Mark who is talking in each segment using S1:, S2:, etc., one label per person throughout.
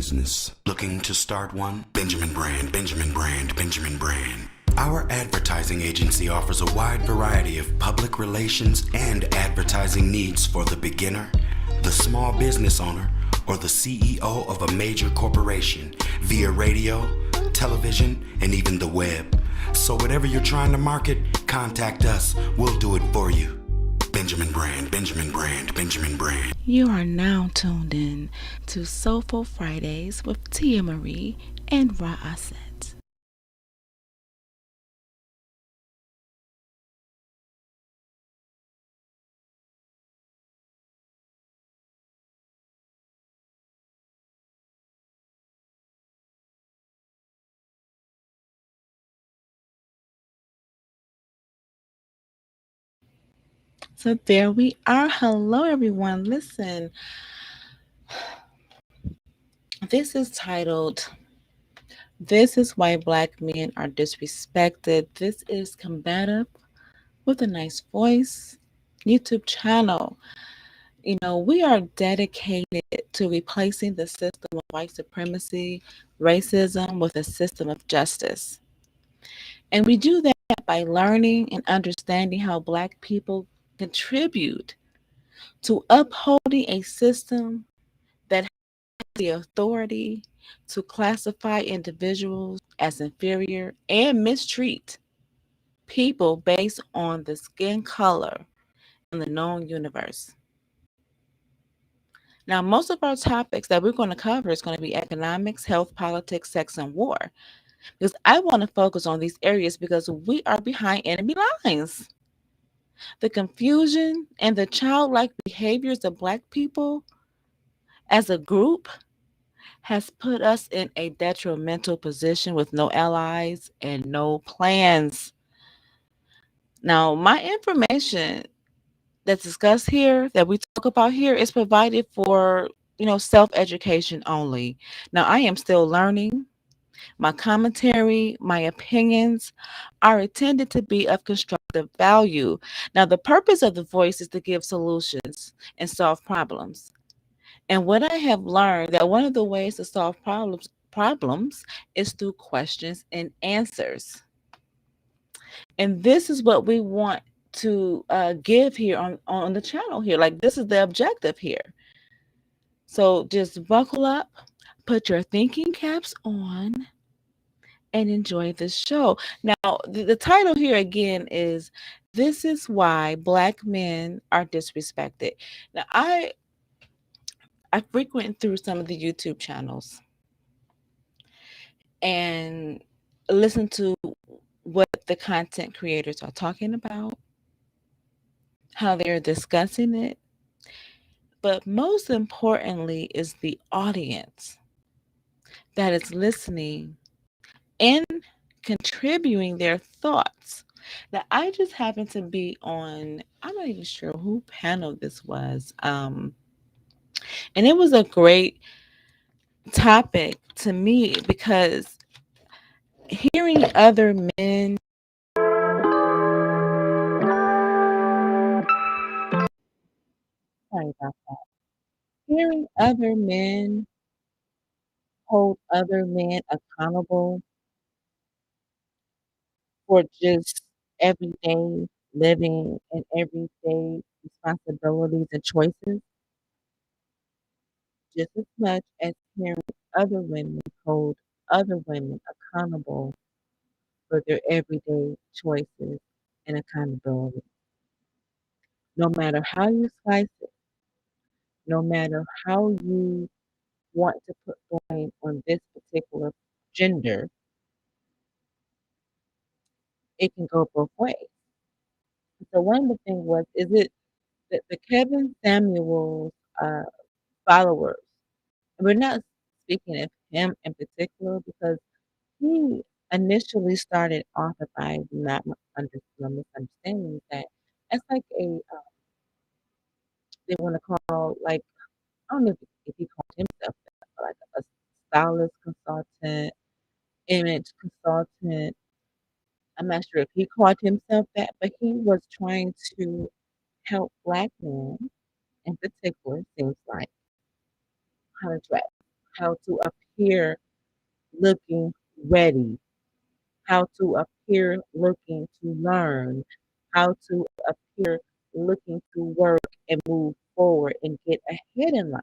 S1: business? Looking to start one? Benjamin Brand, Benjamin Brand, Benjamin Brand. Our advertising agency offers a wide variety of public relations and advertising needs for the beginner, the small business owner, or the CEO of a major corporation via radio, television, and even the web. So whatever you're trying to market, contact us. We'll do it for you. Benjamin Brand, Benjamin Brand, Benjamin Brand.
S2: You are now tuned in to Soulful Fridays with Tia Marie and Ra Asset. So there we are. Hello, everyone. Listen, this is titled This is Why Black Men Are Disrespected. This is combative with a nice voice YouTube channel. We are dedicated to replacing the system of white supremacy, racism with a system of justice. And we do that by learning and understanding how Black people contribute to upholding a system that has the authority to classify individuals as inferior and mistreat people based on the skin color in the known universe. Now, most of our topics that we're going to cover is going to be economics, health, politics, sex, and war. Because I want to focus on these areas because we are behind enemy lines. The confusion and the childlike behaviors of Black people as a group has put us in a detrimental position with no allies and no plans. Now, my information that's discussed here, that we talk about here, is provided for, self-education only. Now, I am still learning. My commentary, my opinions are intended to be of constructive value. Now, the purpose of the voice is to give solutions and solve problems. And what I have learned that one of the ways to solve problems is through questions and answers. And this is what we want to give here on the channel here. Like, this is the objective here. So just buckle up, put your thinking caps on, and enjoy this show. Now, the title here again is This is Why Black Men Are Disrespected. Now, I frequent through some of the YouTube channels and listen to what the content creators are talking about, how they're discussing it. But most importantly is the audience that is listening and contributing their thoughts. Now, I just happened to be on, I'm not even sure who panel this was. And it was a great topic to me because hearing other men, sorry about that, hearing other men hold other men accountable for just everyday living and everyday responsibilities and choices, just as much as hearing other women hold other women accountable for their everyday choices and accountability. No matter how you slice it, no matter how you want to put blame on this particular gender, it can go both ways. So one of the things was, is it that the Kevin Samuels uh, followers, and we're not speaking of him in particular because he initially started off, if I do not misunderstanding, that that's like they want to call, like, I don't know if he called himself that, but like a stylist consultant, image consultant. I'm not sure if he called himself that, but he was trying to help Black men in particular, seems like, how to dress, how to appear looking ready, how to appear looking to learn, how to appear looking to work and move forward and get ahead in life,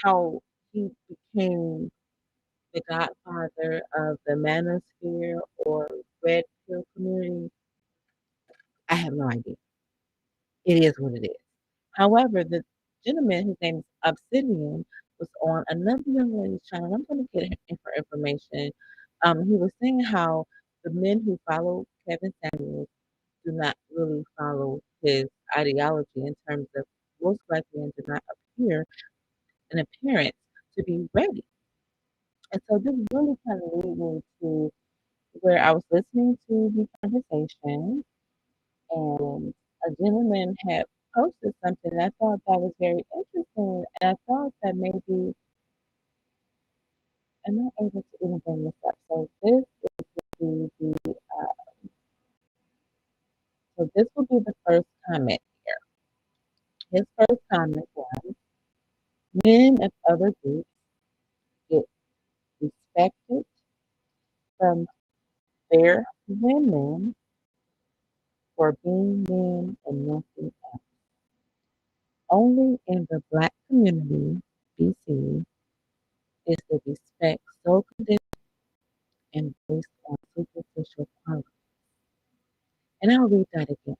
S2: how he became the godfather of the Manosphere or Red Pill community. I have no idea. It is what it is. However, the gentleman, his name is Obsidian, was on another young lady's channel. I'm going to get her information. He was saying how the men who follow Kevin Samuels do not really follow his ideology in terms of most black men do not appear an appearance to be ready. And so this really kind of led me to where I was listening to the conversation and a gentleman had posted something. I thought that was very interesting, and I thought that maybe am I able to even bring this up? So this will be the first comment here. His first comment was, "Men of other groups get respected from their women for being men and nothing else. Only in the black community, BC, is the respect so conditional and based on superficial qualities." And I'll read that again.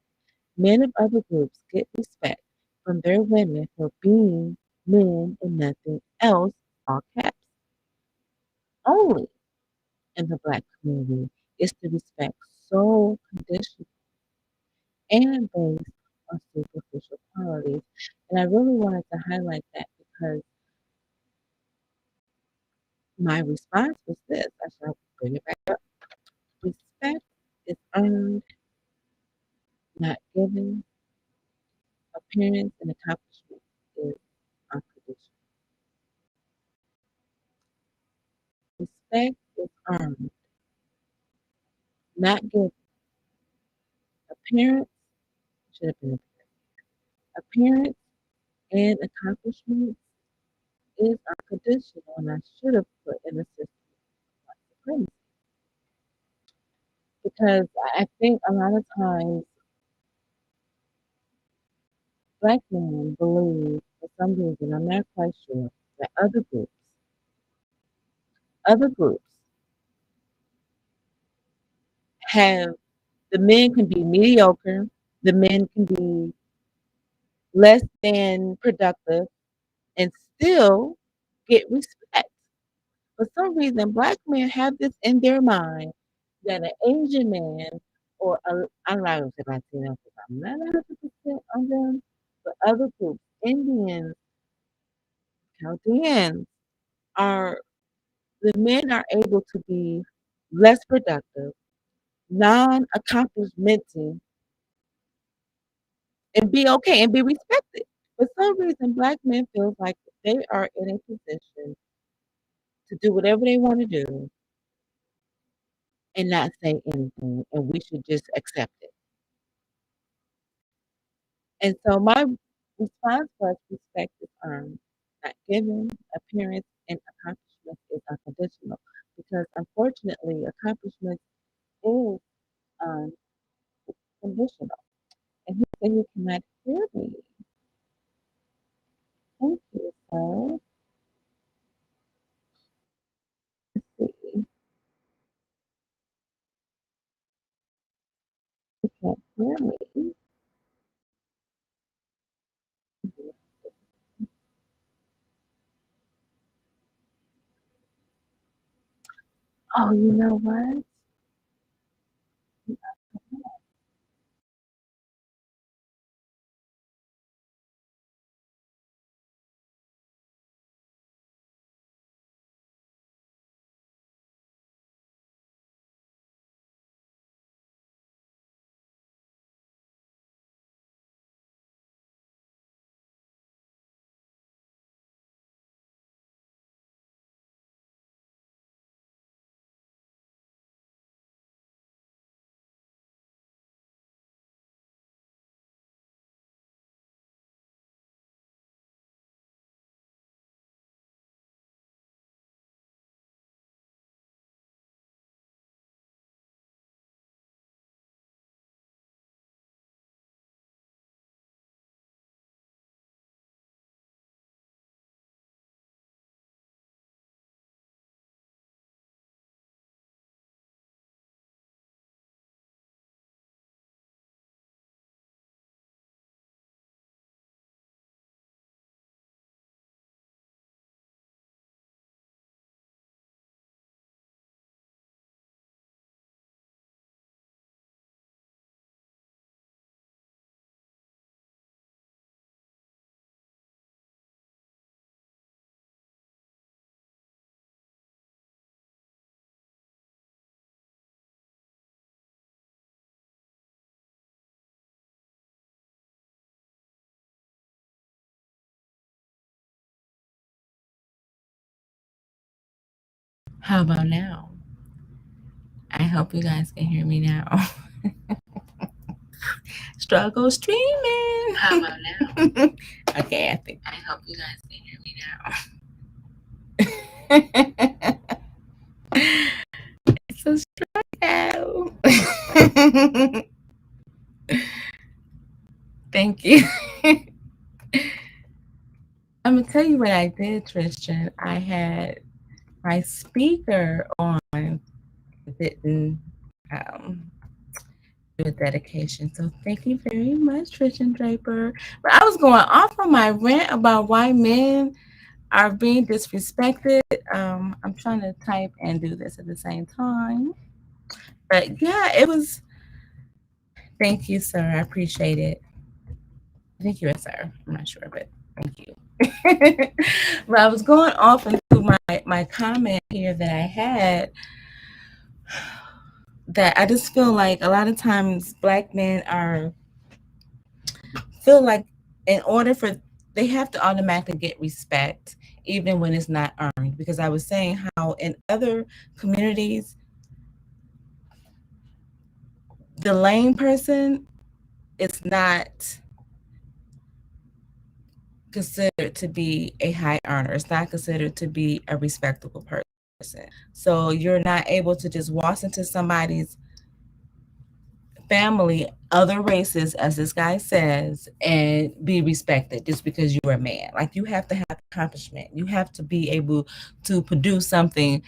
S2: Men of other groups get respect from their women for being men and nothing else, all caps. Only in the black community is the respect so conditional and based on superficial qualities. And I really wanted to highlight that because my response was this. I shall bring it back up. Respect is earned, not given. Appearance and accomplishment is unconditional. Respect is earned, not given. Appearance should have been appearance and accomplishment is unconditional, and I should have put in the system of supremacy because I think a lot of times black men believe for some reason, I'm not quite sure, that other groups have the men can be mediocre, the men can be less than productive and still get respect. For some reason, black men have this in their mind that an Asian man or I'm not going to say Latino because I'm not 100% on them, but other groups, Indians, Chaldeans, are the men are able to be less productive, non-accomplishmenting, and be okay and be respected. For some reason, black men feel like they are in a position to do whatever they want to do and not say anything, and we should just accept it. And so my response was respect is earned, not given. Appearance and accomplishment is unconditional because unfortunately accomplishment is unconditional. And he said he cannot hear me. Thank you, sir. Let's see. He can't hear me. Oh, you know what? How about now? I hope you guys can hear me now. Struggle streaming. How about now? Okay, I think. I hope you guys can hear me now. It's a struggle. Thank you. I'm gonna tell you what I did, Tristan. I had my speaker on, didn't do a dedication. So thank you very much, Tristan Draper. But I was going off on my rant about why men are being disrespected. I'm trying to type and do this at the same time. But yeah, it was. Thank you, sir. I appreciate it. I think you're a sir. I'm not sure, but thank you. But I was going off into my comment here that I had, that I just feel like a lot of times Black men feel like in order for, they have to automatically get respect even when it's not earned. Because I was saying how in other communities, the lame person is not considered to be a high earner. It's not considered to be a respectable person. So you're not able to just walk into somebody's family, other races, as this guy says, and be respected just because you're a man. Like, you have to have accomplishment. You have to be able to produce something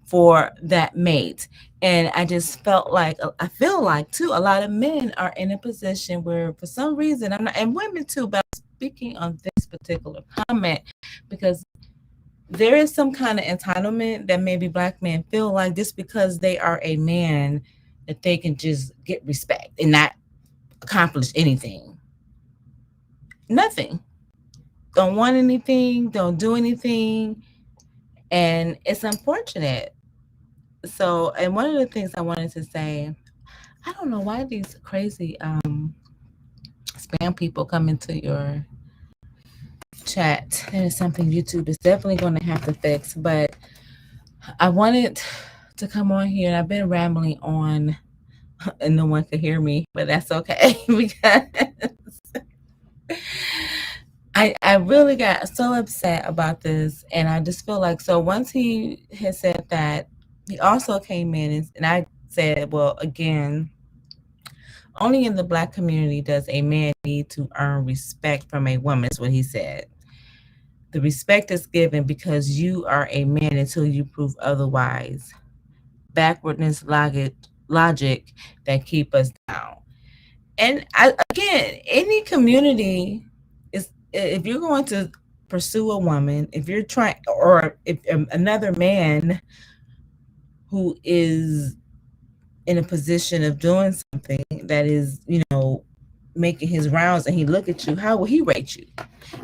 S2: for that mate. And I just felt like, I feel like too, a lot of men are in a position where for some reason, I'm not, and women too, but I'm speaking on this particular comment because there is some kind of entitlement that maybe Black men feel like just because they are a man that they can just get respect and not accomplish anything. Nothing. Don't want anything, don't do anything. And it's unfortunate. So, and one of the things I wanted to say, I don't know why these crazy spam people come into your chat. That is something YouTube is definitely going to have to fix. But I wanted to come on here, and I've been rambling on, and no one could hear me, but that's okay because I really got so upset about this, and I just feel like, so once he had said that, he also came in and I said, well, again, only in the Black community does a man need to earn respect from a woman, is what he said. The respect is given because you are a man until you prove otherwise. Backwardness logic that keep us down. And again, any community is, if you're going to pursue a woman, if you're trying, or if another man who is in a position of doing something that is, making his rounds, and he look at you, how will he rate you?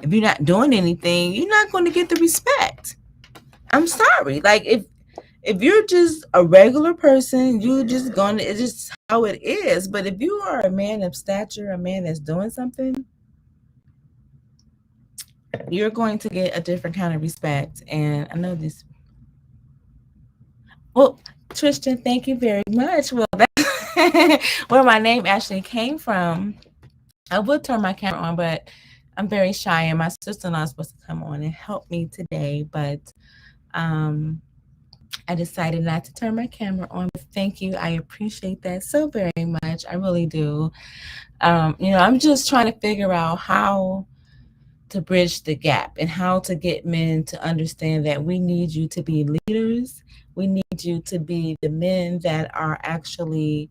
S2: If you're not doing anything, you're not going to get the respect. I'm sorry. Like, if you're just a regular person, you just gonna, it's just how it is. But if you are a man of stature, a man that's doing something, you're going to get a different kind of respect. And I know this. Well, Tristan, thank you very much. Well, that's where my name actually came from. I would turn my camera on, but I'm very shy, and my sister-in-law is supposed to come on and help me today, but I decided not to turn my camera on. But thank you. I appreciate that so very much. I really do. I'm just trying to figure out how to bridge the gap and how to get men to understand that we need you to be leaders. We need you to be the men that are actually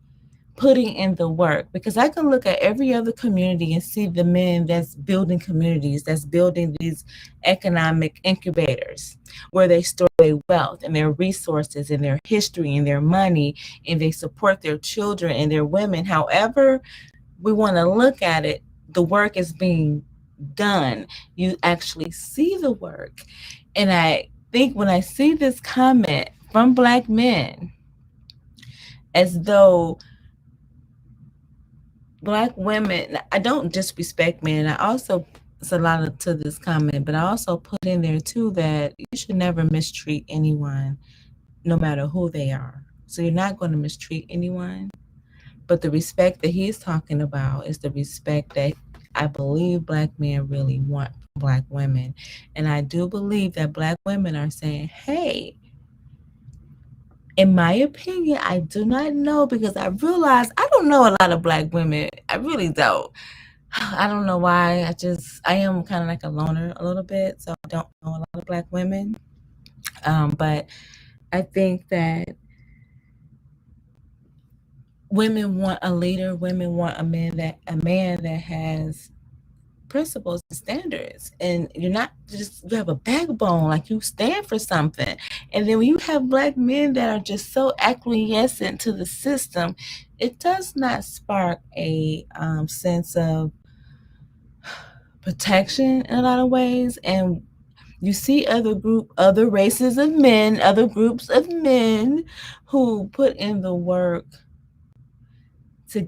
S2: putting in the work, because I can look at every other community and see the men that's building communities, that's building these economic incubators where they store their wealth and their resources and their history and their money, and they support their children and their women. However we want to look at it, the work is being done. You actually see the work. And I think when I see this comment from Black men, as though Black women, I don't disrespect men. I also, it's a lot to this comment, but I also put in there too that you should never mistreat anyone. no matter who they are. So you're not going to mistreat anyone. But the respect that he's talking about is the respect that I believe black men really want from black women. And I do believe that black women are saying, hey, in my opinion, I do not know because I realize I don't know a lot of black women. I really don't. I don't know why. I am kind of like a loner a little bit. So I don't know a lot of black women. But I think that women want a leader. Women want a man that has principles and standards, and you're not just, you have a backbone, like you stand for something. And then when you have black men that are just so acquiescent to the system, it does not spark a sense of protection in a lot of ways. And you see other races of men, other groups of men who put in the work to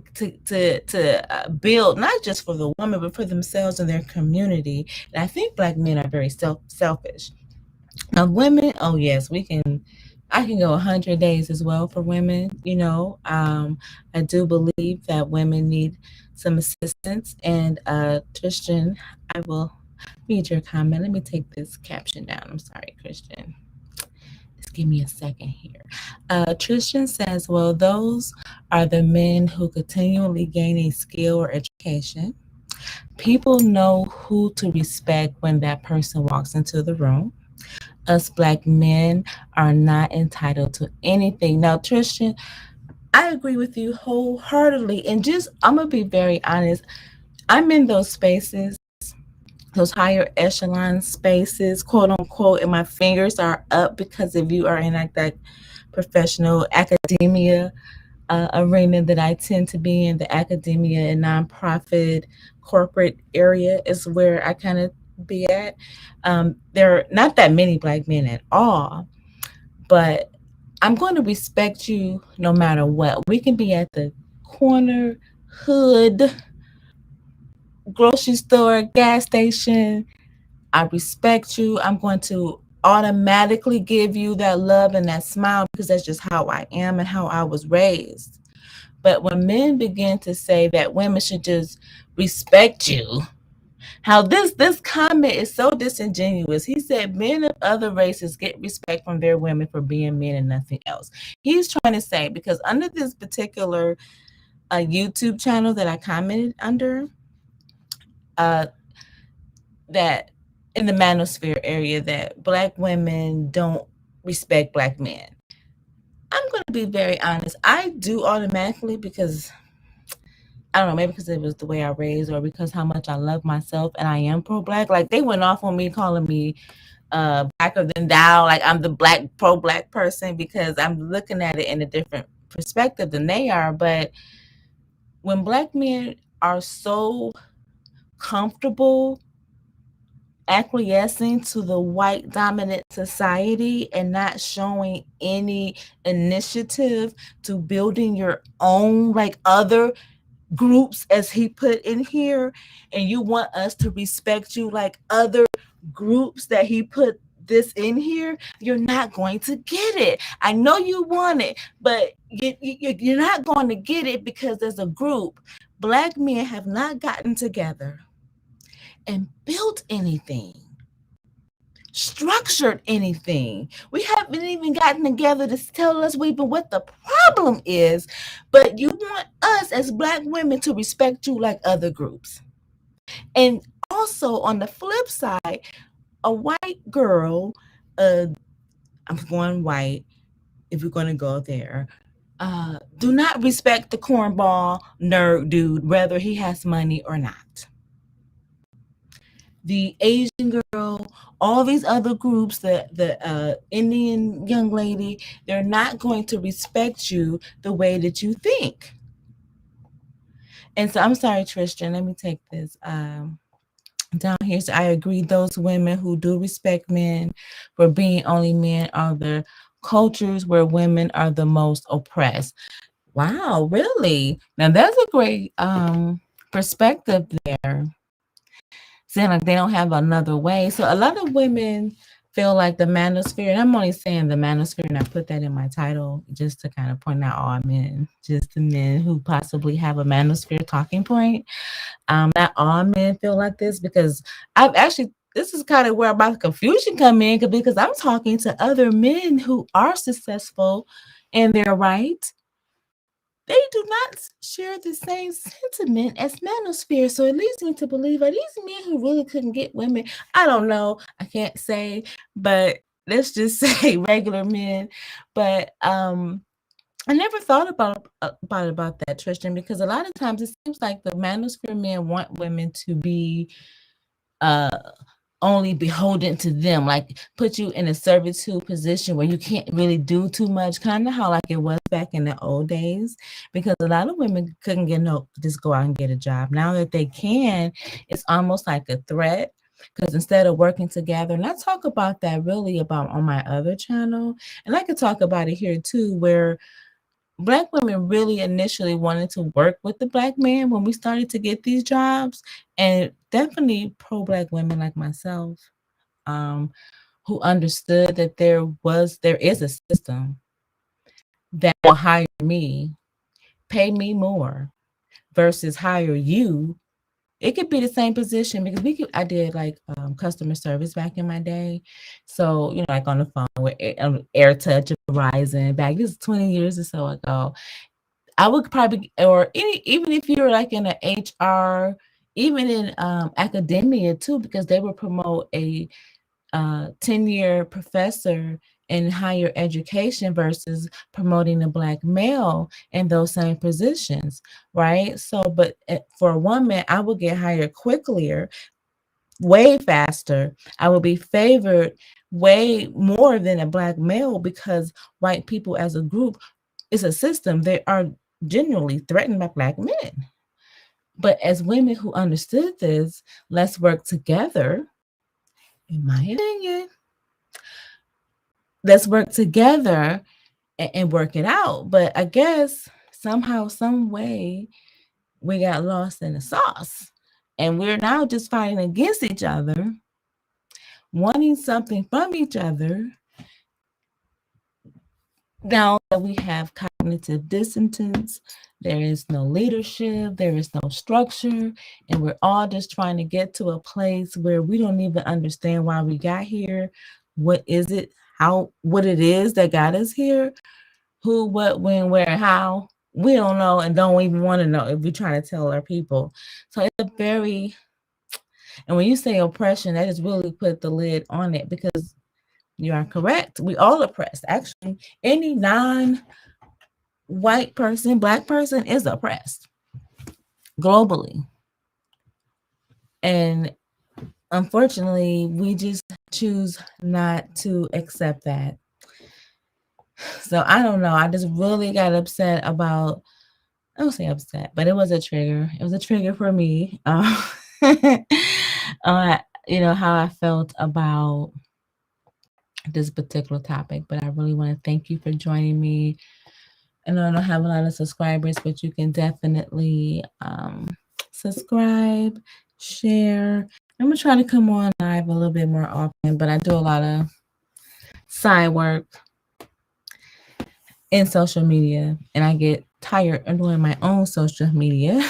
S2: build, not just for the woman but for themselves and their community. And I think black men are very selfish. Now women, oh yes, I can go 100 days as well for women. I do believe that women need some assistance. And Tristan, I will read your comment. Let me take this caption down. I'm sorry, Christian. Just give me a second here. Tristan says, well, those are the men who continually gain a skill or education. People know who to respect when that person walks into the room. Us black men are not entitled to anything. Now, Tristan, I agree with you wholeheartedly. And I'm going to be very honest. I'm in those spaces, those higher echelon spaces, quote unquote, and my fingers are up because if you are in like that professional academia arena that I tend to be in, the academia and nonprofit corporate area is where I kind of be at. There are not that many black men at all, but I'm going to respect you no matter what. We can be at the corner, hood, grocery store, gas station. I respect you. I'm going to automatically give you that love and that smile because that's just how I am and how I was raised. But when men begin to say that women should just respect you, how this comment is so disingenuous. He said men of other races get respect from their women for being men and nothing else. He's trying to say, because under this particular YouTube channel that I commented under, that in the Manosphere area, that black women don't respect black men. I'm going to be very honest. I do automatically, because I don't know, maybe because it was the way I raised or because how much I love myself and I am pro-black. Like they went off on me calling me blacker than thou, like I'm the pro-black person, because I'm looking at it in a different perspective than they are. But when black men are so comfortable acquiescing to the white dominant society and not showing any initiative to building your own, like other groups, as he put in here, and you want us to respect you like other groups that he put this in here, you're not going to get it. I know you want it, but you're not going to get it because there's a group. Black men have not gotten together and built anything, structured anything. We haven't even gotten together to tell us what the problem is, but you want us as black women to respect you like other groups. And also on the flip side, a white girl, I'm going white if we're going to go there, do not respect the cornball nerd dude, whether he has money or not. The Asian girl, all these other groups, the Indian young lady, they're not going to respect you the way that you think. And so I'm sorry, Tristan, let me take this down here. So I agree, those women who do respect men for being only men are the cultures where women are the most oppressed. Wow, really? Now that's a great perspective there. Saying like they don't have another way. So a lot of women
S3: feel like the manosphere, and I'm only saying the manosphere, and I put that in my title just to kind of point out all men, just the men who possibly have a manosphere talking point. Not all men feel like this, because I've actually, this is kind of where my confusion come in, because I'm talking to other men who are successful in their right. They do not share the same sentiment as manosphere. So it leads me to believe, are these men who really couldn't get women? I don't know. I can't say, but let's just say regular men. But I never thought about that, Tristan, because a lot of times it seems like the manosphere men want women to be uh only beholden to them, like put you in a servitude position where you can't really do too much, kind of how like it was back in the old days, because a lot of women couldn't get no, just go out and get a job. Now that they can, it's almost like a threat, because instead of working together, and I talk about that really about on my other channel, and I could talk about it here too, where Black women really initially wanted to work with the Black man when we started to get these jobs, and definitely pro-Black women like myself, um, who understood that there is a system that will hire me, pay me more, versus hire you. It could be the same position, because I did like customer service back in my day. So, like on the phone with AirTouch and Verizon back, this is 20 years or so ago. I would probably, or even if you're like in an HR, even in academia too, because they would promote a 10-year professor in higher education versus promoting a Black male in those same positions, right? So, but for a woman, I would get hired quicker, way faster. I would be favored way more than a Black male, because white people as a group is a system. They are generally threatened by Black men. But as women who understood this, let's work together, in my opinion, let's work together and work it out. But I guess somehow, some way, we got lost in the sauce. And we're now just fighting against each other, wanting something from each other. Now that we have cognitive dissonance, there is no leadership, there is no structure, and we're all just trying to get to a place where we don't even understand why we got here. What is it? What it is that got us here? Who, what, when, where, how? We don't know, and don't even want to know if we're trying to tell our people. So it's a very, and when you say oppression, that just really put the lid on it, because you are correct. We all oppressed. Actually, any non-white person, Black person is oppressed globally. And unfortunately, we just choose not to accept that. So I don't know. I just really got upset about, I don't say upset, but it was a trigger. It was a trigger for me. How I felt about this particular topic. But I really want to thank you for joining me. I know I don't have a lot of subscribers, but you can definitely subscribe, share. I'm gonna try to come on live a little bit more often, but I do a lot of side work in social media, and I get tired of doing my own social media.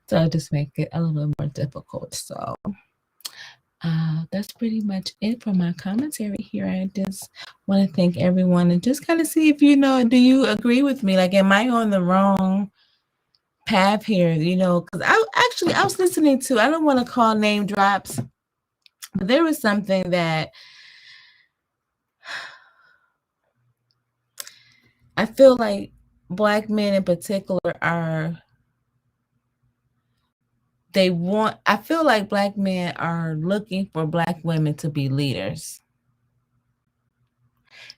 S3: So I just make it a little bit more difficult. So that's pretty much it for my commentary here. I just want to thank everyone and just kind of see if do you agree with me? Like, am I on the wrong path here? Because I was listening to, I don't want to call name drops, but there was something that I feel like Black men in particular I feel like Black men are looking for Black women to be leaders.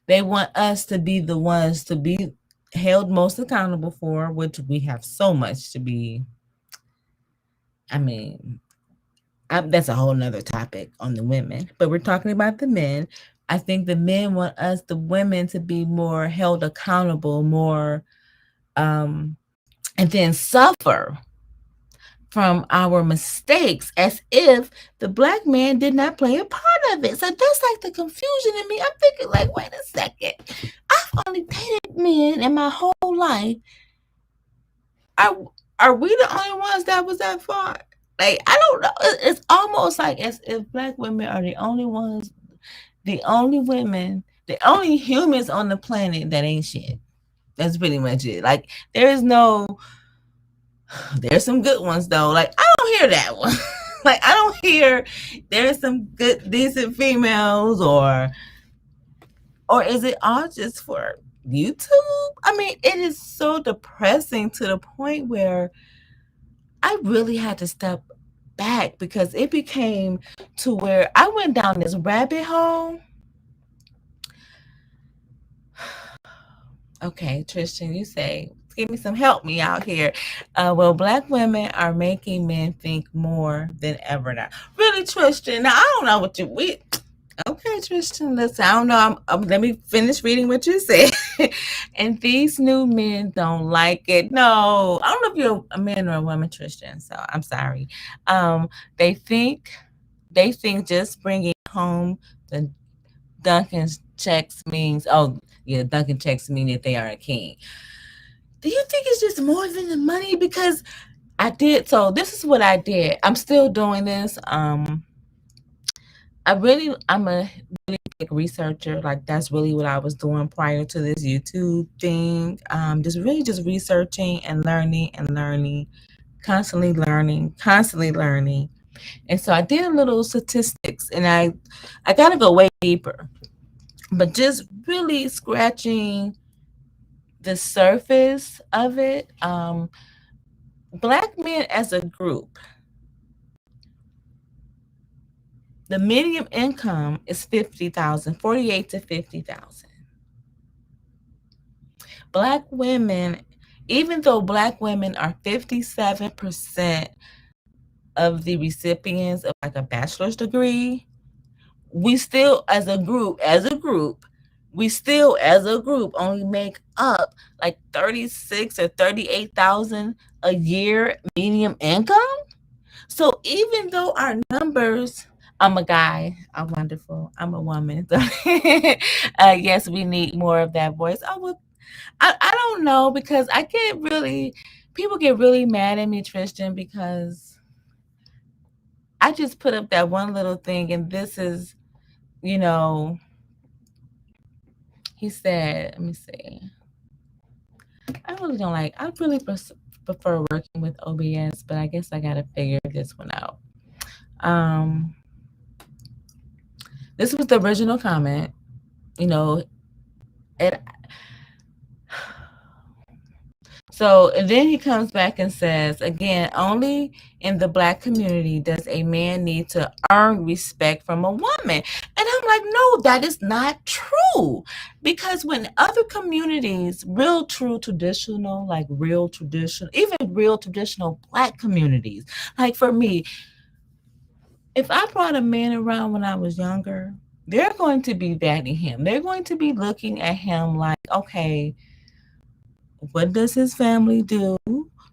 S3: They want us to be the ones to be held most accountable for, which we have so much to be. I mean, that's a whole nother topic on the women, but we're talking about the men. I think the men want us, the women, to be more held accountable, more, and then suffer from our mistakes as if the black man did not play a part of it. So that's like the confusion in me. I'm thinking, like, wait a second. I've only dated men in my whole life. Are we the only ones that was that far? Like, I don't know. It's almost like as if black women are the only ones, the only women, the only humans on the planet that ain't shit. That's pretty much it. Like, there's some good ones though. Like, I don't hear that one. Like, I don't hear there's some good, decent females, or is it all just for YouTube? I mean, it is so depressing to the point where I really had to step back, because it became to where I went down this rabbit hole. Okay, Tristan, you say, give me some help me out here. Well, black women are making men think more than ever now. Really, Tristan? Now, I don't know what okay, Tristan, listen, I don't know. Let me finish reading what you said. And these new men don't like it. No, I don't know if you're a man or a woman, Tristan, so I'm sorry. They think just bringing home the Duncan checks means, Duncan checks mean that they are a king. Do you think it's just more than the money? Because this is what I did. I'm still doing this. I'm a really big researcher. Like, that's really what I was doing prior to this YouTube thing. Just researching and learning, constantly learning. And so I did a little statistics, and I gotta go way deeper, but just really scratching the surface of it. Black men as a group, the median income is $50,000, $48,000 to $50,000. Black women, even though black women are 57% of the recipients of like a bachelor's degree, we still as a group, only make up like 36 or 38,000 a year median income. So even though our numbers, I'm a guy, I'm wonderful, I'm a woman. So, yes, we need more of that voice. I don't know, because people get really mad at me, Tristan, because I just put up that one little thing, and this is, he said, let me see. I really prefer working with OBS, but I guess I got to figure this one out. This was the original comment, and then he comes back and says, again, only in the black community does a man need to earn respect from a woman. And I'm like, no, that is not true. Because when other communities, even real traditional black communities, like for me, if I brought a man around when I was younger, they're going to be vetting him. They're going to be looking at him like, okay, what does his family do?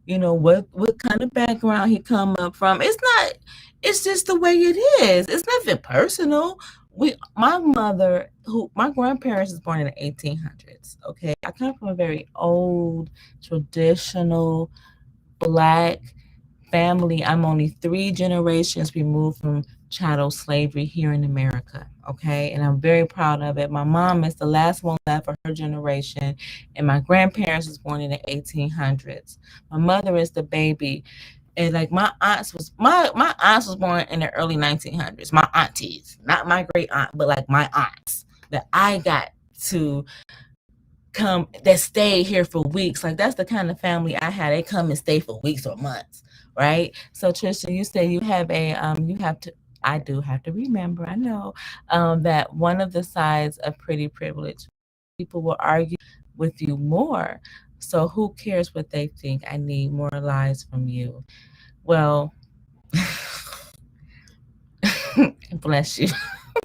S3: What kind of background he come up from? It's just the way it is. It's nothing personal. My grandparents was born in the 1800s. Okay. I come from a very old, traditional, black family. I'm only 3 generations removed from chattel slavery here in America. Okay. And I'm very proud of it. My mom is the last one left for her generation, and my grandparents was born in the 1800s. My mother is the baby. And like my aunts was born in the early 1900s. My aunties, not my great aunt, but like my aunts that I got to come, that stayed here for weeks. Like, that's the kind of family I had. They come and stay for weeks or months. Right. So Trisha, you say you have I do have to remember, I know, that one of the sides of pretty privilege, people will argue with you more. So who cares what they think? I need more lies from you. Well, bless you.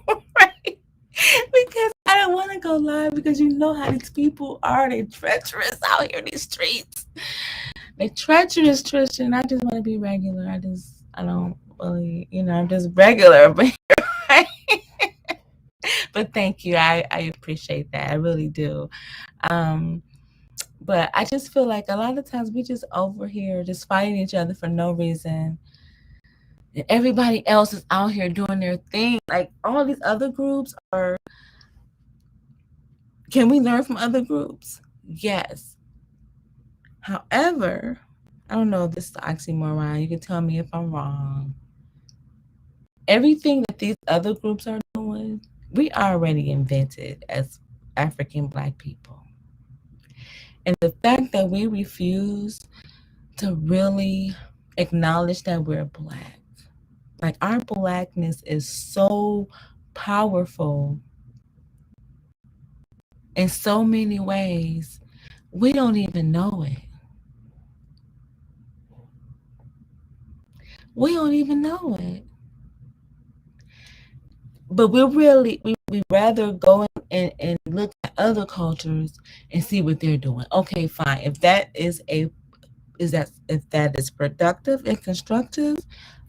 S3: Right? Because I don't want to go live, because you know how these people are. They're treacherous out here in these streets. They treacherous, Tristan. I just want to be regular. I don't really, I'm just regular. But but thank you. I appreciate that. I really do. But I just feel like a lot of times we just over here just fighting each other for no reason. And everybody else is out here doing their thing. Like all these other groups are. Can we learn from other groups? Yes. However, I don't know if this is oxymoron. You can tell me if I'm wrong. Everything that these other groups are doing, we already invented as African Black people. And the fact that we refuse to really acknowledge that we're Black, like our Blackness is so powerful in so many ways, we don't even know it. We don't even know it. But we rather go and look at other cultures and see what they're doing. Okay, fine. If that is productive and constructive,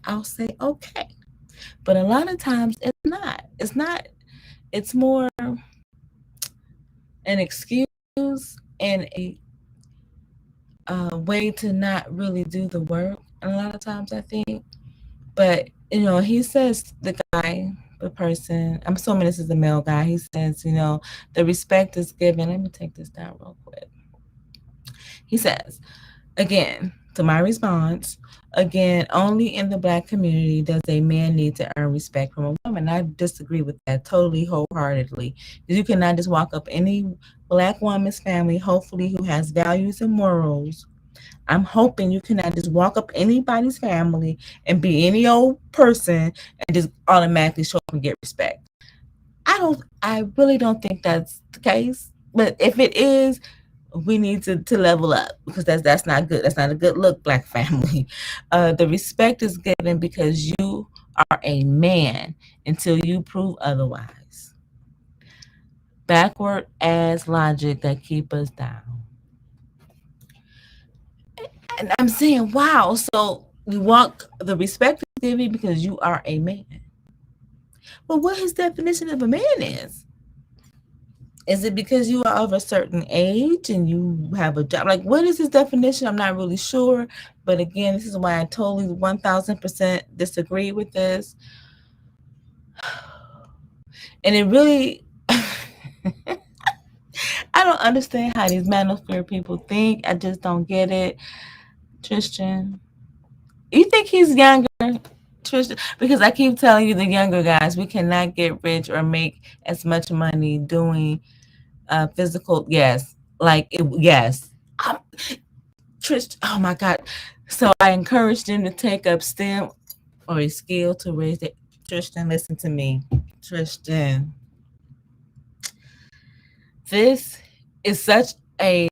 S3: I'll say okay. But a lot of times it's not. It's not. It's more an excuse and a way to not really do the work. And a lot of times I think, but he says the person, I'm assuming this is a male guy. He says, the respect is given. Let me take this down real quick. He says, again, to my response, again, only in the Black community does a man need to earn respect from a woman. I disagree with that totally wholeheartedly. You cannot just walk up any Black woman's family, hopefully who has values and morals. I'm hoping you cannot just walk up anybody's family and be any old person and just automatically show up and get respect. I really don't think that's the case. But if it is, we need to level up, because that's not good. That's not a good look, Black family. The respect is given because you are a man until you prove otherwise. Backward ass logic that keep us down. And I'm saying, wow, so the respect is given because you are a man. Well, what his definition of a man is? Is it because you are of a certain age and you have a job? Like, what is his definition? I'm not really sure. But again, this is why I totally 1000% disagree with this. And it really, I don't understand how these manosphere people think. I just don't get it. Tristan, you think he's younger? Tristan, because I keep telling you, the younger guys, we cannot get rich or make as much money doing physical. Yes, yes. Tristan, oh my God. So I encouraged them to take up STEM or a skill to raise it. Tristan, listen to me. Tristan, this is such a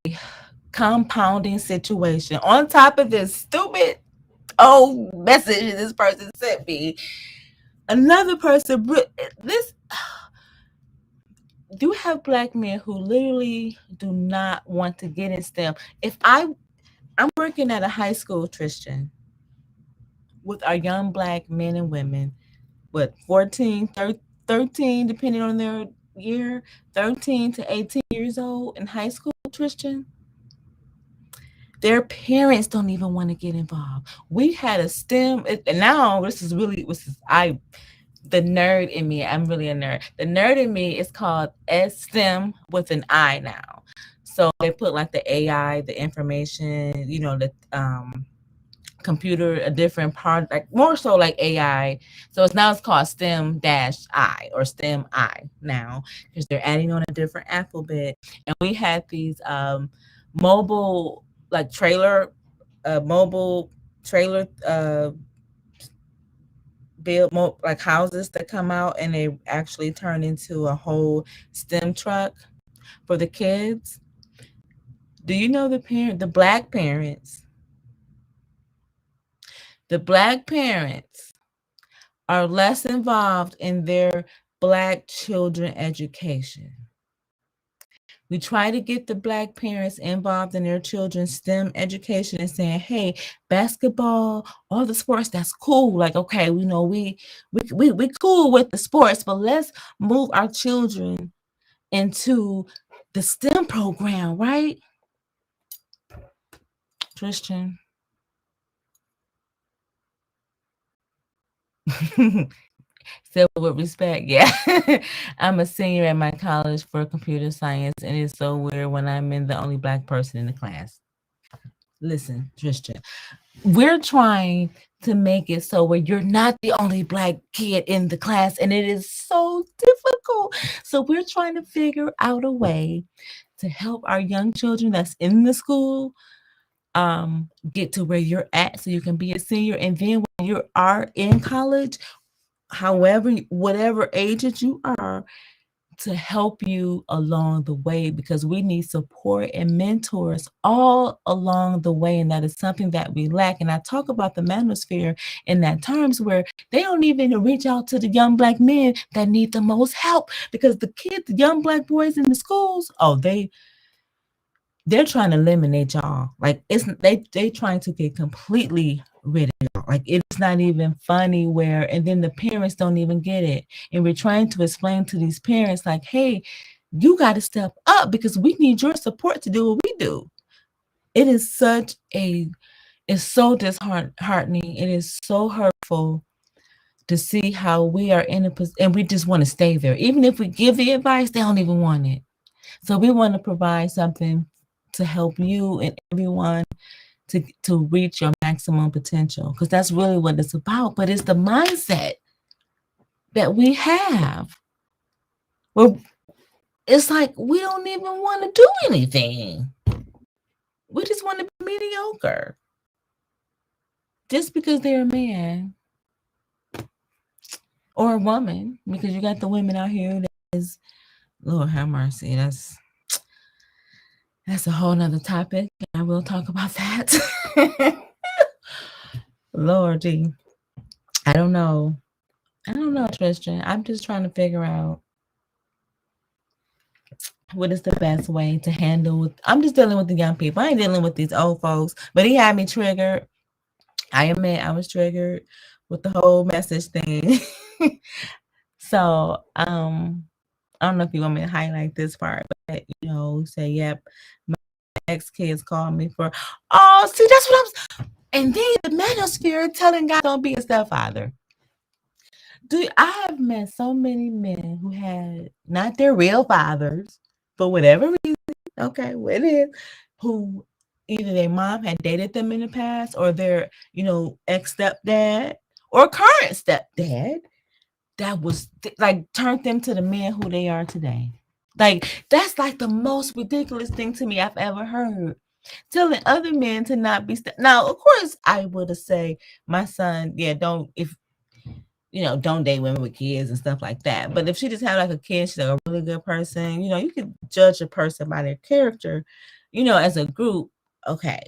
S3: compounding situation. On top of this stupid message this person sent me, another person, do have Black men who literally do not want to get in STEM. If I'm working at a high school, Tristan, with our young Black men and women, 14, 13, depending on their year, 13 to 18 years old in high school, Tristan, their parents don't even want to get involved. We had a STEM, and now the nerd in me, I'm really a nerd. The nerd in me is called STEM with an I now. So they put like the AI, the information, the computer, a different part, like more so like AI. So it's called STEM-I or STEM-I now, because they're adding on a different alphabet. And we had these mobile trailer build like houses that come out, and they actually turn into a whole STEM truck for the kids. Do you know the Black parents? The Black parents are less involved in their Black children education. We try to get the Black parents involved in their children's STEM education and saying, hey, basketball, all the sports, that's cool. Like, okay, we know we cool with the sports, but let's move our children into the STEM program, right? Tristan. Still with respect, yeah. I'm a senior at my college for computer science, and it's so weird when I'm in the only Black person in the class. Listen, Tristan, we're trying to make it so where you're not the only Black kid in the class, and it is so difficult. So we're trying to figure out a way to help our young children that's in the school get to where you're at so you can be a senior. And then when you are in college, however, whatever age that you are, to help you along the way, because we need support and mentors all along the way. And that is something that we lack. And I talk about the manosphere in that terms where they don't even reach out to the young Black men that need the most help, because the kids, the young Black boys in the schools, they're trying to eliminate y'all. Like they trying to get completely rid of y'all. Like it's not even funny and then the parents don't even get it. And we're trying to explain to these parents like, hey, you got to step up because we need your support to do what we do. It is it's so disheartening. It is so hurtful to see how we are in a position and we just want to stay there. Even if we give the advice, they don't even want it. So we want to provide something to help you and everyone to reach your maximum potential, because that's really what it's about. But it's the mindset that we have. Well, it's like we don't even want to do anything. We just want to be mediocre. Just because they're a man or a woman, because you got the women out here that is, Lord have mercy, that's a whole nother topic. I will talk about that. Lordy. I don't know, Tristan. I'm just trying to figure out what is the best way to handle. I'm just dealing with the young people. I ain't dealing with these old folks. But he had me triggered. I admit I was triggered with the whole message thing. So, I don't know if you want me to highlight this part, but say, yep, my ex-kids called me for, see, that's what I'm, and then the manosphere telling God don't be a stepfather. I have met so many men who had not their real fathers, for whatever reason, okay, what it is, who either their mom had dated them in the past or their, ex-stepdad or current stepdad that was like turned them to the men who they are today. Like that's like the most ridiculous thing to me I've ever heard. Telling other men to not be now, of course, I would have say my son, don't date women with kids and stuff like that. But if she just had like a kid, she's like a really good person. You can judge a person by their character, as a group, okay.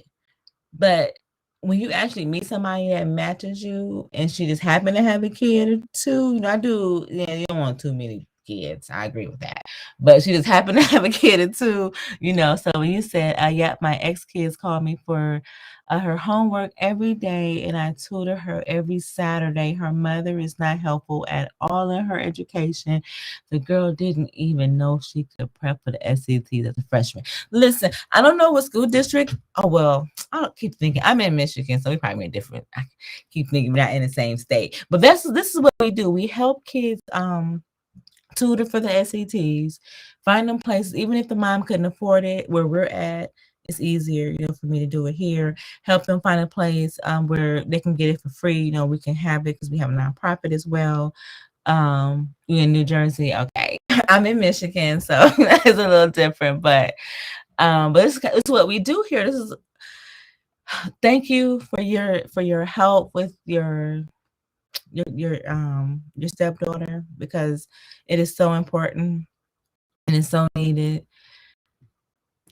S3: But when you actually meet somebody that matches you and she just happened to have a kid or two, you don't want too many kids. I agree with that. But she just happened to have a kid or two, So when you said, my ex-kids called me for her homework every day and I tutor her every Saturday. Her mother is not helpful at all in her education. The girl didn't even know she could prep for the SATs as a freshman. Listen, I don't know what school district. Oh, well, I don't keep thinking. I'm in Michigan, so we probably different. I keep thinking we're not in the same state. But this is what we do. We help kids tutor for the SATs, find them places, even if the mom couldn't afford it, where we're at. It's easier, for me to do it here. Help them find a place where they can get it for free. We can have it because we have a nonprofit as well. You're in New Jersey, okay. I'm in Michigan, so it's a little different, but it's what we do here. This is thank you for your help with your stepdaughter, because it is so important and it's so needed.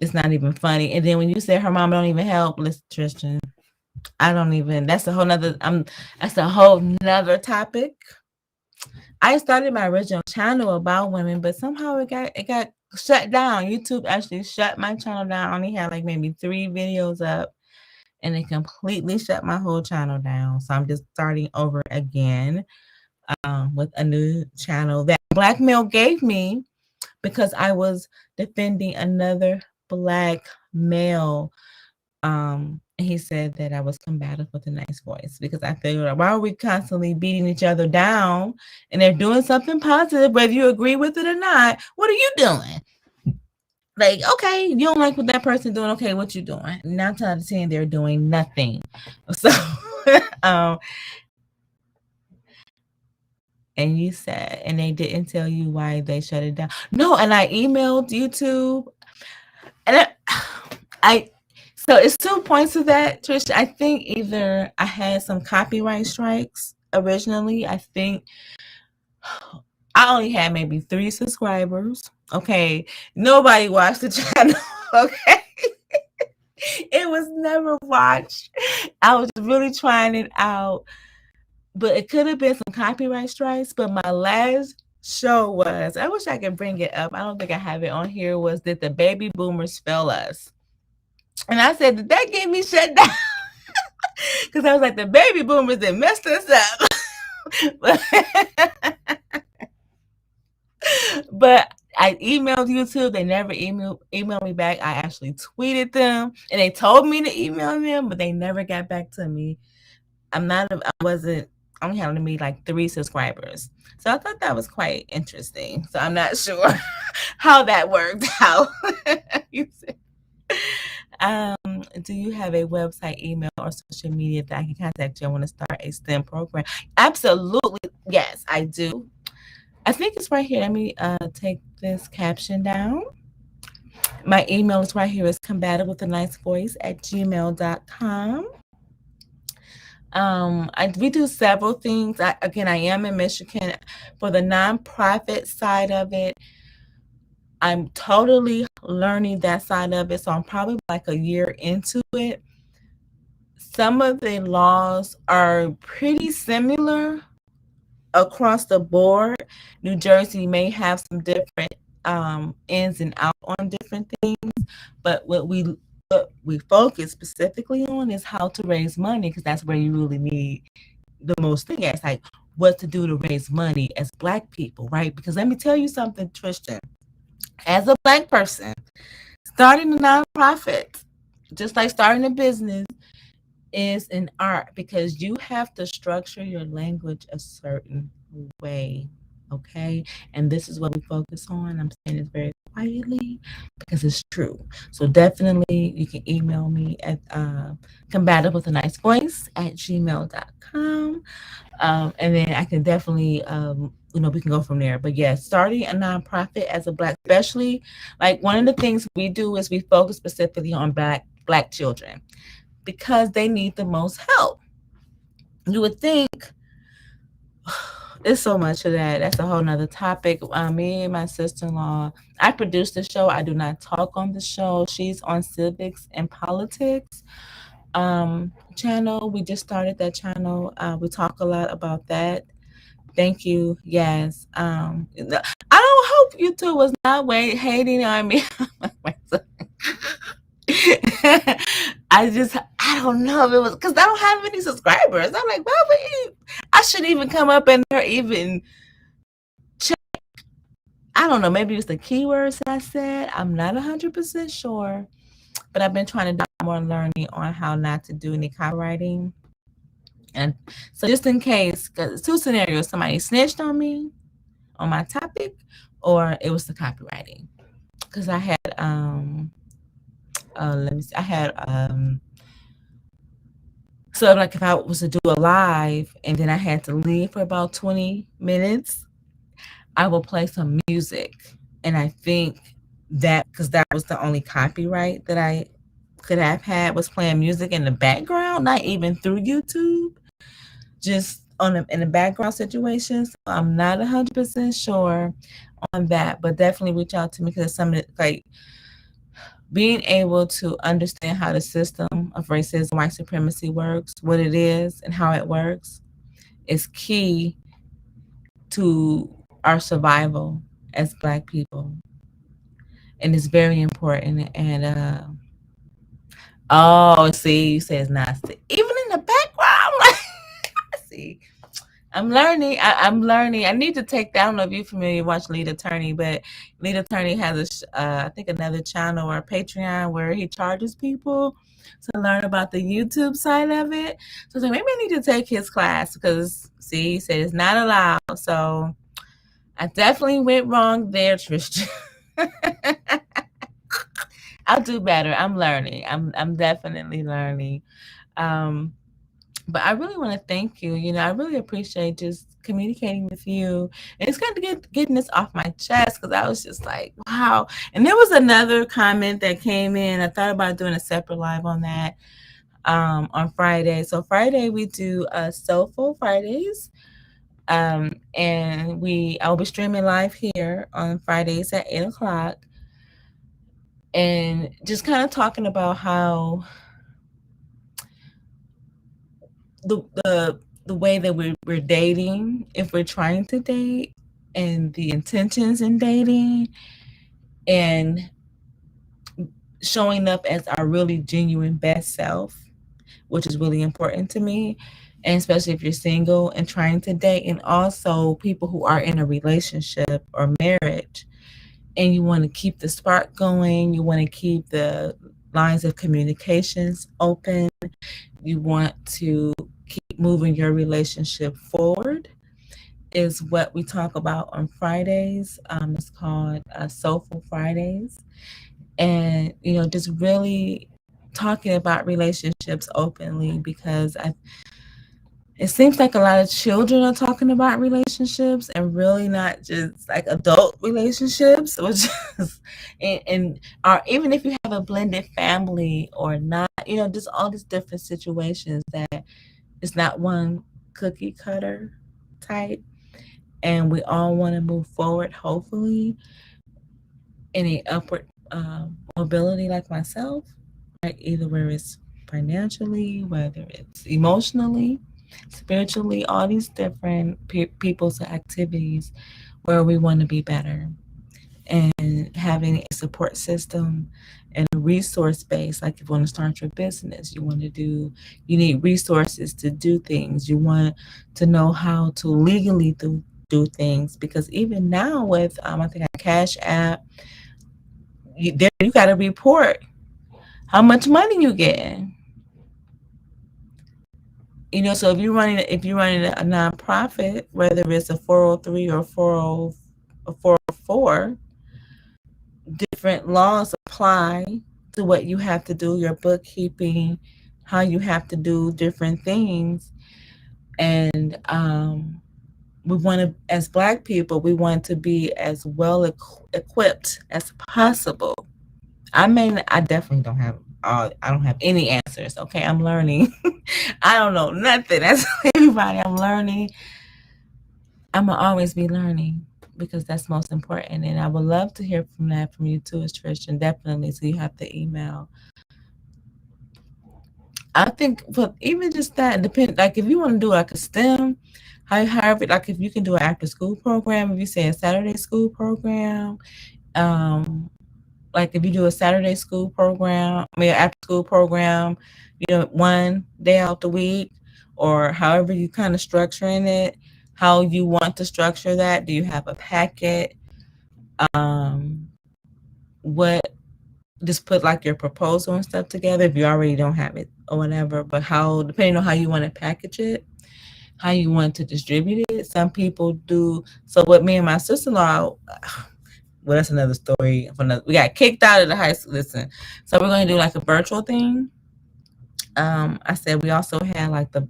S3: It's not even funny. And then when you say her mom don't even help, listen, Tristan, that's a whole nother topic. I started my original channel about women, but somehow it got shut down. YouTube actually shut my channel down. I only had like maybe 3 videos up, and it completely shut my whole channel down. So I'm just starting over again with a new channel that Black male gave me because I was defending another Black male. And he said that I was combative with a nice voice because I figured, why are we constantly beating each other down and they're doing something positive, whether you agree with it or not? What are you doing? Like, okay, you don't like what that person doing. Okay, what you doing? 9 times out of 10, they're doing nothing. So, and you said, and they didn't tell you why they shut it down. No, and I emailed YouTube, and so it's 2 points to that, Trish. I think either I had some copyright strikes originally. I think I only had maybe 3 subscribers. Okay, nobody watched the channel. Okay. It was never watched. I was really trying it out, but it could have been some copyright strikes. But my last show was, I wish I could bring it up. I don't think I have it on here, was Did the Baby Boomers Fail Us? And I said, did that get me shut down? Because I was like, the baby boomers that messed us up. But I emailed YouTube. They never emailed me back. I actually tweeted them, and they told me to email them, but they never got back to me. I only had me like 3 subscribers. So I thought that was quite interesting. So I'm not sure how that worked out. Do you have a website, email, or social media that I can contact you? I want to start a STEM program. Absolutely. Yes, I do. I think it's right here. Let me take this caption down. My email is right here. It's combativeWithANiceVoice@gmail.com. We do several things. I am in Michigan. For the nonprofit side of it, I'm totally learning that side of it. So I'm probably like a year into it. Some of the laws are pretty similar across the board. New Jersey may have some different ins and outs on different things, but what we focus specifically on is how to raise money, because that's where you really need the most thing. It's like what to do to raise money as Black people, right? Because let me tell you something, Tristan. As a Black person, starting a nonprofit, just like starting a business, is an art, because you have to structure your language a certain way. Okay. And this is what we focus on. I'm saying this very quietly because it's true. So definitely you can email me at combativeWithANiceVoice@gmail.com. And then I can definitely, we can go from there. But yeah, starting a nonprofit as a Black, especially, like one of the things we do is we focus specifically on Black children, because they need the most help. You would think there's so much of that. That's a whole nother topic. Me and my sister-in-law, I produce the show. I do not talk on the show. She's on Civics and Politics channel. We just started that channel. We talk a lot about that. Thank you. Yes. I don't hope YouTube was not hating on me. I don't know if it was because I don't have any subscribers. I'm like, why would I shouldn't even come up in there even check. I don't know. Maybe it's the keywords that I said. I'm not 100% sure, but I've been trying to do more learning on how not to do any copywriting. And so just in case, because 2 scenarios: somebody snitched on me on my topic, or it was the copywriting. Because I had so like if I was to do a live and then I had to leave for about 20 minutes, I will play some music. And I think that, because that was the only copyright that I could have had, was playing music in the background, not even through YouTube, just in the background situation. So I'm not 100% sure on that, but definitely reach out to me, because it's something like being able to understand how the system of racism, white supremacy works, what it is and how it works, is key to our survival as Black people. and it's very important. And oh, see, you say it's not even in the background. Like, see, I'm learning. I'm learning. I need to take that. I don't know if you're familiar, watch Lead Attorney, but Lead Attorney has I think another channel or a Patreon where he charges people to learn about the YouTube side of it. So I was like, maybe I need to take his class because, see, he said it's not allowed. So I definitely went wrong there, Tristan. I'll do better. I'm learning. I'm definitely learning. But I really want to thank you. You know, I really appreciate just communicating with you. And it's good to getting this off my chest because I was just like, wow. And there was another comment that came in. I thought about doing a separate live on that on Friday. So Friday we do Soulful Fridays. And I'll be streaming live here on Fridays at 8 o'clock. And just kind of talking about how the way that we're dating, if we're trying to date, and the intentions in dating, and showing up as our really genuine best self, which is really important to me, and especially if you're single and trying to date, and also people who are in a relationship or marriage, and you want to keep the spark going, you want to keep the lines of communications open, you want to keep moving your relationship forward, is what we talk about on Fridays. It's called Soulful Fridays. And, you know, just really talking about relationships openly because it seems like a lot of children are talking about relationships and really not just like adult relationships, which is, and or even if you have a blended family or not, you know, just all these different situations that it's not one cookie cutter type. And we all want to move forward, hopefully, in a upward mobility like myself, right? Either where it's financially, whether it's emotionally, spiritually, all these different people's activities where we want to be better. And having a support system and a resource base, like if you want to start your business, you need resources to do things. You want to know how to legally do things because even now with I think a Cash App, you got to report how much money you get. You know, so if you're running a nonprofit, whether it's a 403 or 404, different laws apply to what you have to do, your bookkeeping, how you have to do different things. And we want to, as Black people, we want to be as well equipped as possible. I definitely don't have I don't have any answers. Okay, I'm learning. I don't know nothing. That's everybody. I'm learning. I'm gonna always be learning because that's most important. And I would love to hear from you too, as Tristan. Definitely. So you have the email. I think, but even just that depend. Like if you want to do like a STEM, however, like if you can do an after school program, if you say a Saturday school program, like if you do a Saturday school program, I mean after school program, you know, one day out the week, or however you kind of structuring it, how you want to structure that. Do you have a packet? What just put like your proposal and stuff together if you already don't have it or whatever, but how depending on how you want to package it, how you want to distribute it. Some people do so what me and my sister-in-law, well, that's another story. We got kicked out of the high school. Listen, so we're going to do like a virtual thing. I said we also had like the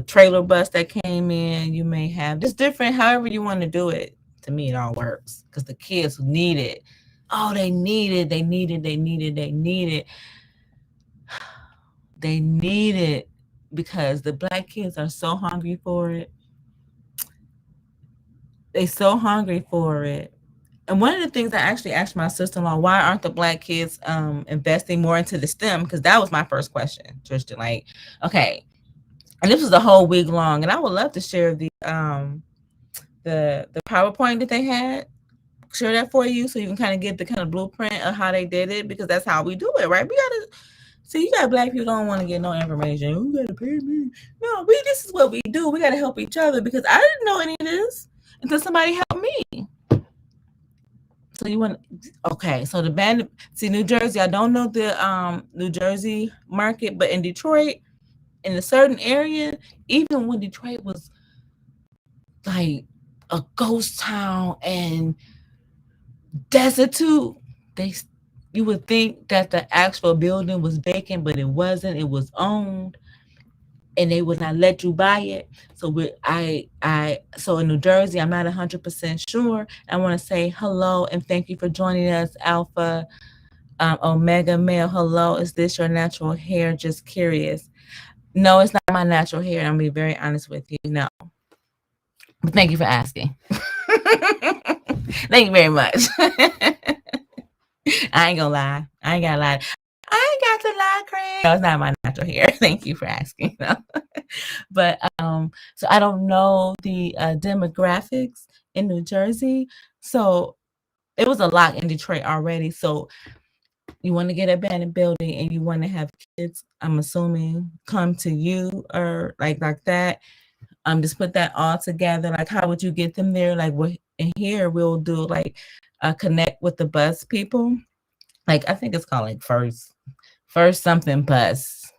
S3: trailer bus that came in. You may have just different, however you want to do it. To me, it all works because the kids need it. Oh, they need it. They need it. They need it. They need it. They need it because the Black kids are so hungry for it. They're so hungry for it. And one of the things I actually asked my sister-in-law, why aren't the Black kids investing more into the STEM? Because that was my first question, Tristan. Like, okay, and this was a whole week long, and I would love to share the PowerPoint that they had share that for you so you can kind of get the kind of blueprint of how they did it, because that's how we do it, right? We gotta see, you got black people don't want to get no information. You gotta pay me. No, this is what we do. We gotta help each other, because I didn't know any of this until somebody helped me. So you want, okay, so the band, see, New Jersey, I don't know the New Jersey market, but in Detroit, in a certain area, even when Detroit was like a ghost town and destitute, you would think that the actual building was vacant, but it wasn't. It was owned, and they would not let you buy it. So so in New Jersey, I'm not 100% sure. I want to say hello and thank you for joining us, Alpha Omega Male. Hello, is this your natural hair? Just curious. No, it's not my natural hair. I'm gonna be very honest with you. No, but thank you for asking. Thank you very much. I ain't gonna lie. I ain't gotta lie. I ain't got to lie, Craig. No, it's not my natural hair. Thank you for asking. No. But so I don't know the demographics in New Jersey. So it was a lot in Detroit already. So you want to get an abandoned building and you want to have kids, I'm assuming, come to you or like that. Just put that all together. Like, how would you get them there? Like, in here we'll do like connect with the bus people. Like, I think it's called like first something bus,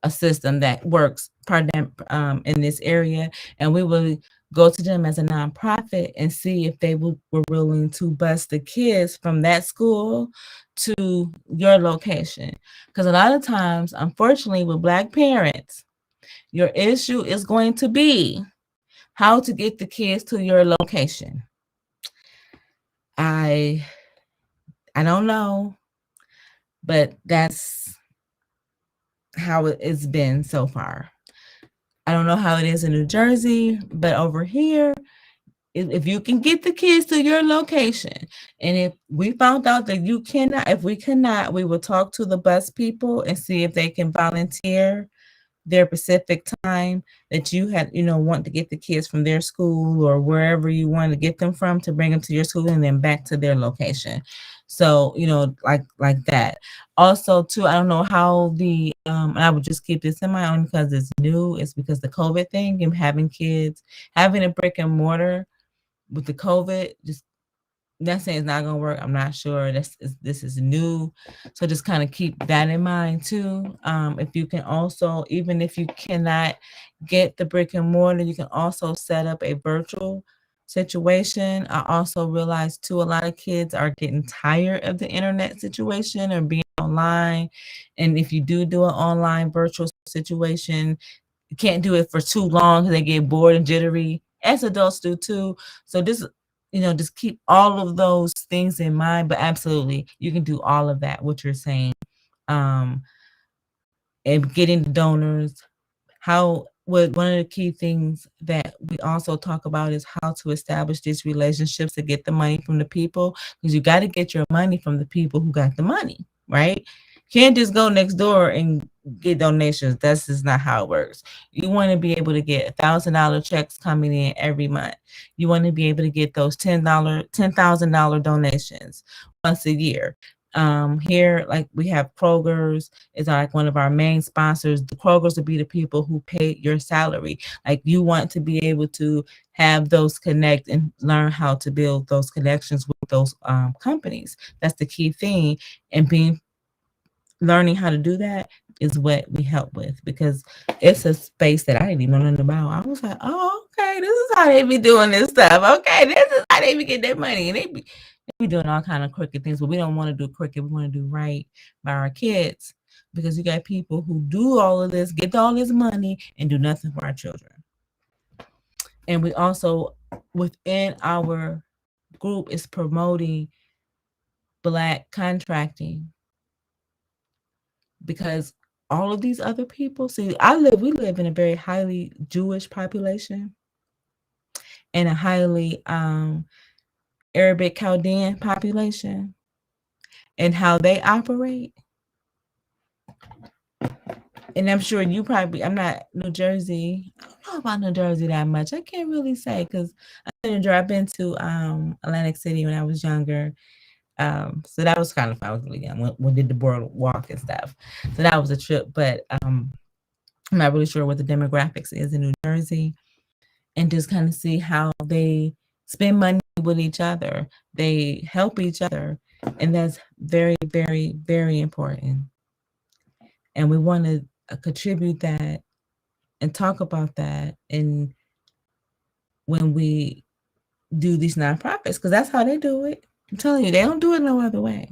S3: a system that works in this area, and we will go to them as a nonprofit and see if they were willing to bus the kids from that school to your location. Because a lot of times, unfortunately, with Black parents, your issue is going to be how to get the kids to your location. I don't know, but that's how it's been so far. I don't know how it is in New Jersey, but over here, if you can get the kids to your location, and if we found out that you cannot, if we cannot, we will talk to the bus people and see if they can volunteer their specific time that you had, want to get the kids from their school or wherever you want to get them from to bring them to your school and then back to their location. So, like that. Also, too, I don't know how and I would just keep this in mind because it's new. It's because the COVID thing and having a brick and mortar with the COVID, just not saying it's not gonna work. I'm not sure. This is new, so just kind of keep that in mind too. If you can also, even if you cannot get the brick and mortar, you can also set up a virtual situation. I also realized too, a lot of kids are getting tired of the internet situation or being online, and if you do an online virtual situation, you can't do it for too long because they get bored and jittery, as adults do too. So this, just keep all of those things in mind. But absolutely, you can do all of that, what you're saying. And getting the donors, one of the key things that we also talk about is how to establish these relationships to get the money from the people, because you got to get your money from the people who got the money, right? You can't just go next door and get donations. That's just not how it works. You want to be able to get $1,000 checks coming in every month. You want to be able to get those $10,000 donations once a year. Here, like we have Kroger's is like one of our main sponsors. The Kroger's will be the people who pay your salary. Like, you want to be able to have those connect and learn how to build those connections with those companies. That's the key thing. And learning how to do that is what we help with, because it's a space that I didn't even know nothing about. I was like, oh, okay, this is how they be doing this stuff. Okay, this is how they be getting their money. And they be doing all kind of crooked things, but we don't want to do crooked. We want to do right by our kids, because you got people who do all of this, get all this money, and do nothing for our children. And we also, within our group, is promoting Black contracting, because all of these other people, see, we live in a very highly Jewish population and a highly Arabic Chaldean population, and how they operate. And I'm sure you probably, I'm not New Jersey. I don't know about New Jersey that much. I can't really say because I've been to Atlantic City when I was younger. So that was kind of fun. I was really young when did the boardwalk and stuff. So that was a trip. But I'm not really sure what the demographics is in New Jersey, and just kind of see how they spend money with each other. They help each other, and that's very, very, very important. And we want to contribute that and talk about that, and when we do these nonprofits, because that's how they do it. I'm telling you, they don't do it no other way.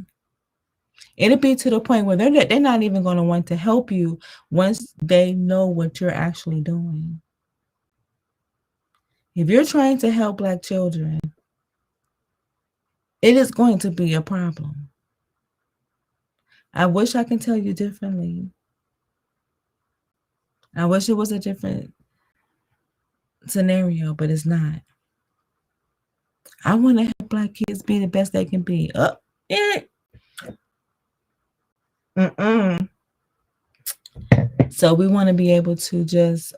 S3: It'll be to the point where they're not even going to want to help you once they know what you're actually doing. If you're trying to help Black children, it is going to be a problem. I wish I can tell you differently. I wish it was a different scenario, but it's not. I want to help Black kids be the best they can be. So we want to be able to just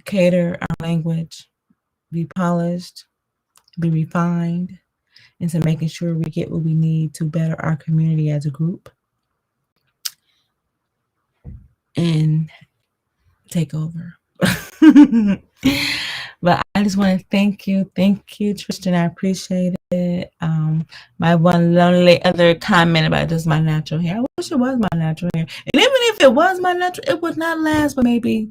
S3: cater our language, be polished, be refined, into making sure we get what we need to better our community as a group and take over. But I just want to thank you, Tristan. I appreciate it. My one lonely other comment about just my natural hair. I wish it was my natural hair, and even if it was my natural, it would not last but maybe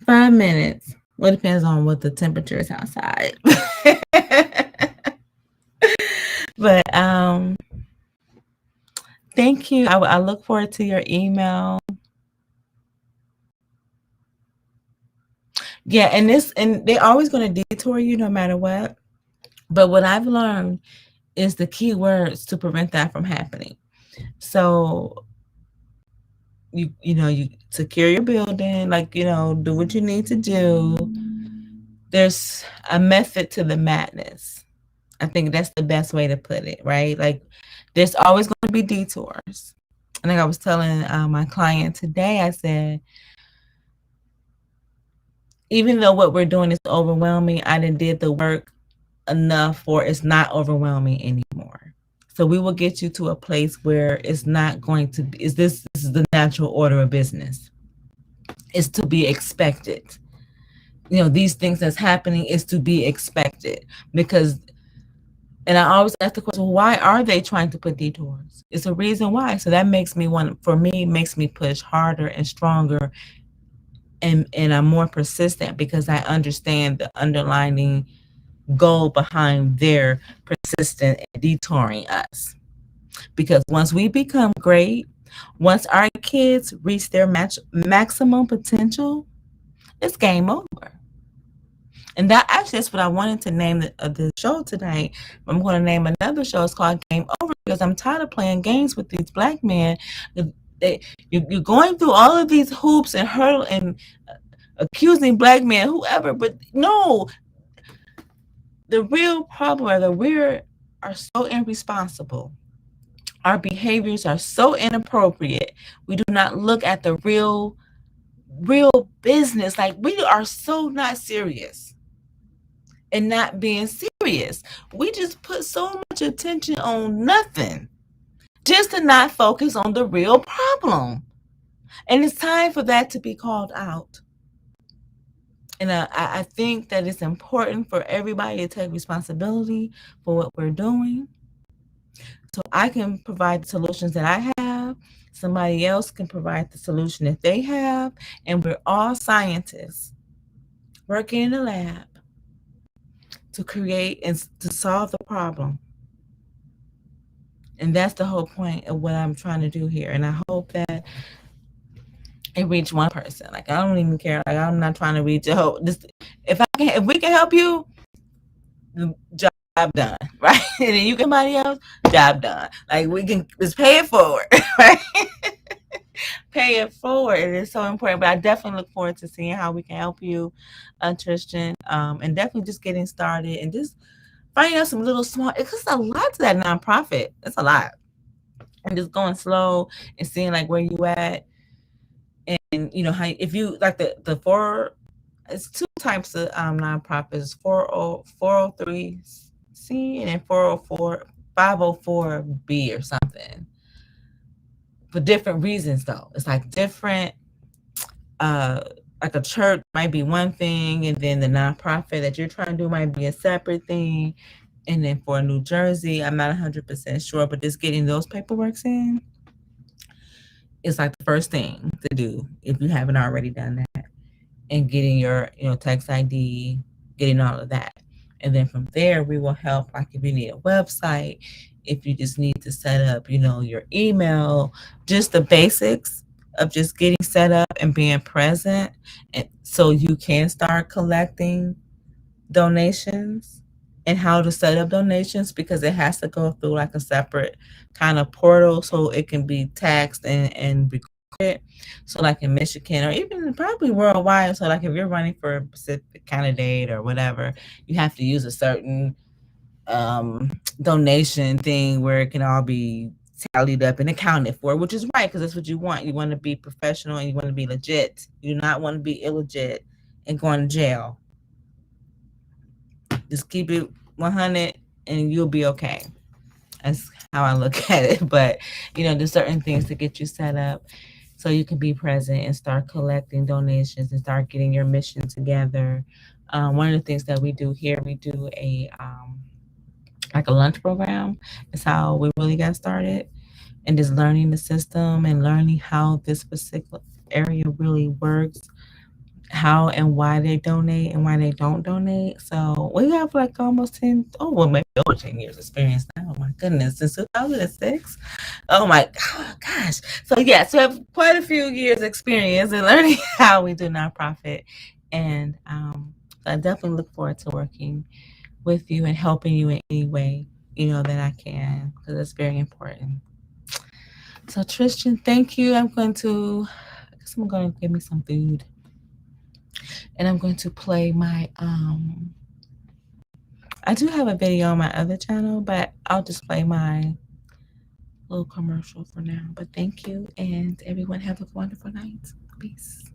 S3: 5 minutes. Well, it depends on what the temperature is outside. But thank you. I look forward to your email. Yeah, and they're always going to detour you no matter what. But what I've learned is the key words to prevent that from happening. So you secure your building, do what you need to do. There's a method to the madness. I think that's the best way to put it, right? Like, there's always going to be detours. And like I was telling my client today, I said, even though what we're doing is overwhelming, I did the work enough for it's not overwhelming anymore. So we will get you to a place where it's not going to be, this is the natural order of business. It's to be expected. These things that's happening is to be expected, because, and I always ask the question, why are they trying to put detours? It's a reason why. So that makes me push harder and stronger, and I'm more persistent, because I understand the underlying goal behind their persistent and detouring us. Because once we become great, once our kids reach their maximum potential, it's game over. And that's what I wanted to name the show tonight. I'm going to name another show. It's called Game Over, because I'm tired of playing games with these Black men. You're going through all of these hoops and hurdle and accusing Black men, whoever, but no. The real problem is that we are so irresponsible. Our behaviors are so inappropriate. We do not look at the real business. Like, we are so not serious and not being serious. We just put so much attention on nothing just to not focus on the real problem. And it's time for that to be called out. And I think that it's important for everybody to take responsibility for what we're doing. So I can provide the solutions that I have. Somebody else can provide the solution that they have. And we're all scientists working in a lab to create and to solve the problem. And that's the whole point of what I'm trying to do here. And I hope that it reach one person. Like, I don't even care. Like, I'm not trying to reach a whole. If we can help you, job done, right? And then you get somebody else, job done. Like, we can just pay it forward, right? Pay it forward. It is so important. But I definitely look forward to seeing how we can help you, Tristan, and definitely just getting started and just finding out some little small. It's a lot to that nonprofit. It's a lot. and just going slow and seeing like where you at. And you know how if you like the four, it's two types of nonprofits: 403C and then 504B or something, for different reasons though. It's like different, like a church might be one thing, and then the nonprofit that you're trying to do might be a separate thing. And then for New Jersey, I'm not 100% sure, but just getting those paperworks in is like the first thing to do if you haven't already done that, and getting your, you know, tax ID, getting all of that. And then from there, we will help, like if you need a website, if you just need to set up, you know, your email, just the basics of just getting set up and being present. And so you can start collecting donations and how to set up donations, because it has to go through like a separate kind of portal so it can be taxed and recorded. So like in Michigan or even probably worldwide, so like if you're running for a specific candidate or whatever, you have to use a certain donation thing where it can all be tallied up and accounted for, which is right, because that's what you want. You want to be professional and you want to be legit. You do not want to be illegit and going to jail. Just keep it 100 and you'll be okay. That's how I look at it. But, you know, there's certain things to get you set up so you can be present and start collecting donations and start getting your mission together. One of the things that we do here, we do a like a lunch program. It's how we really got started, and just learning the system and learning how this particular area really works, how and why they donate and why they don't donate. So we have like almost 10, oh, well, maybe over 10 years experience now. Oh my goodness, since 2006. Oh my gosh. So yes, we have quite a few years experience in learning how we do nonprofit. And I definitely look forward to working with you and helping you in any way, you know, that I can, because it's very important. So Tristan, thank you. I guess I'm going to give me some food. And I'm going to play my, I do have a video on my other channel, but I'll just play my little commercial for now. But thank you, and everyone have a wonderful night. Peace.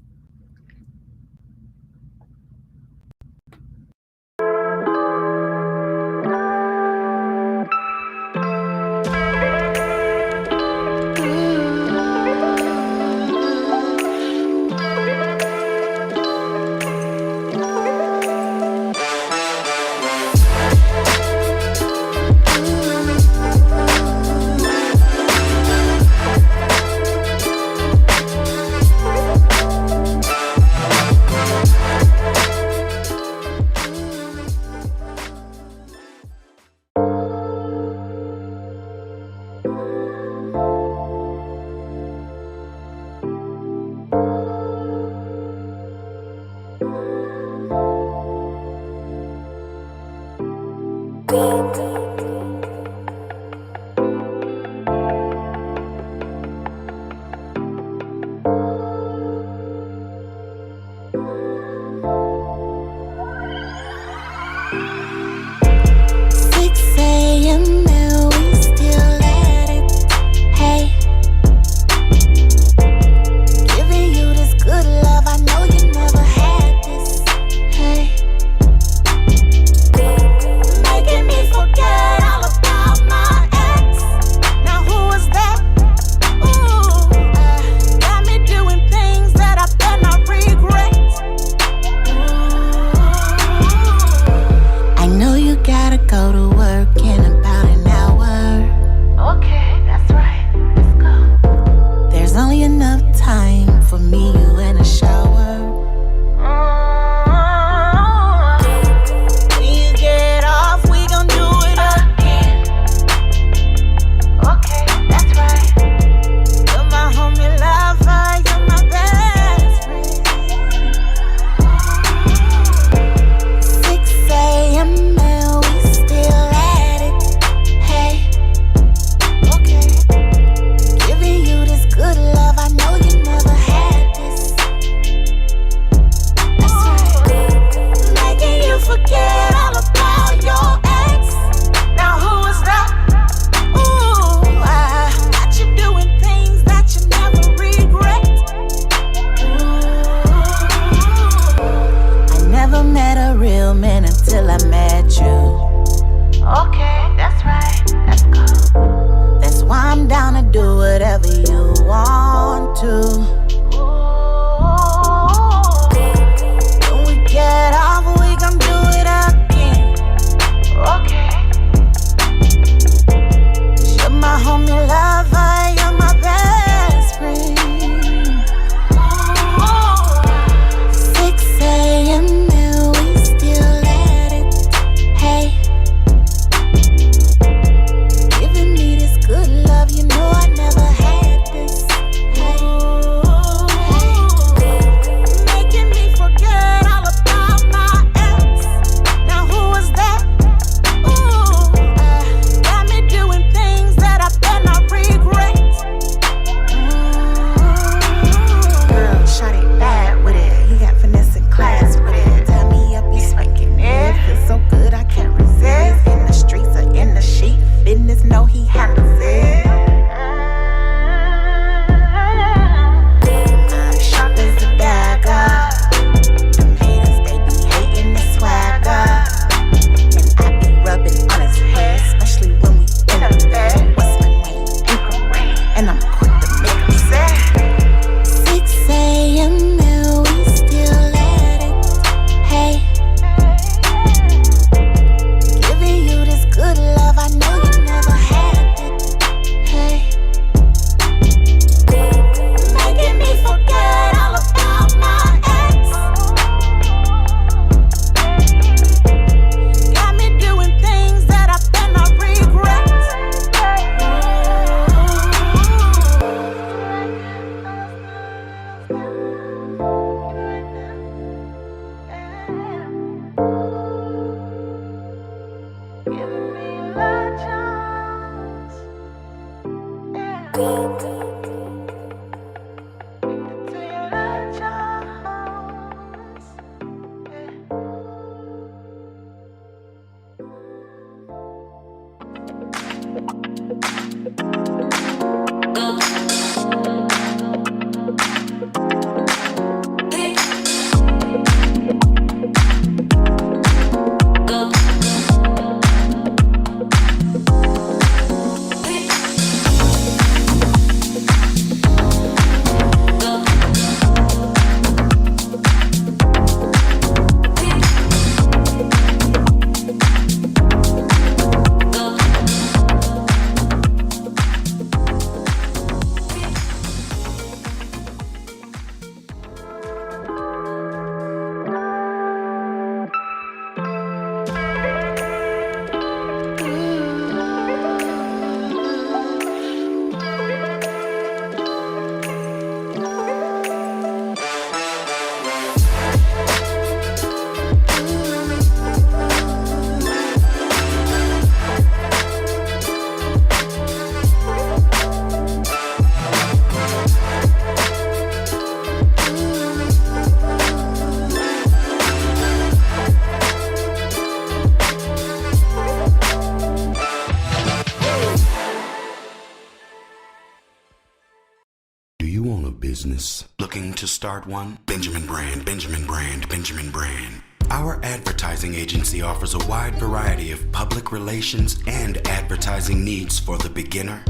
S1: Do you own a business? Looking to start one? Benjamin Brand, Benjamin Brand, Benjamin Brand. Our advertising agency offers a wide variety of public relations and advertising needs for the beginner,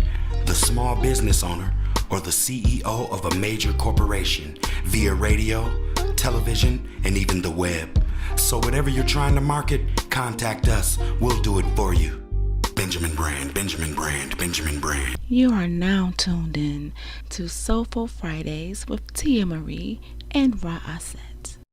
S1: the small business owner, or the CEO of a major corporation via radio, television, and even the web. So whatever you're trying to market, contact us. We'll do it for you. Benjamin Brand, Benjamin Brand, Benjamin Brand.
S2: You are now tuned in to Soulful Fridays with Tia Marie and Ra Asset.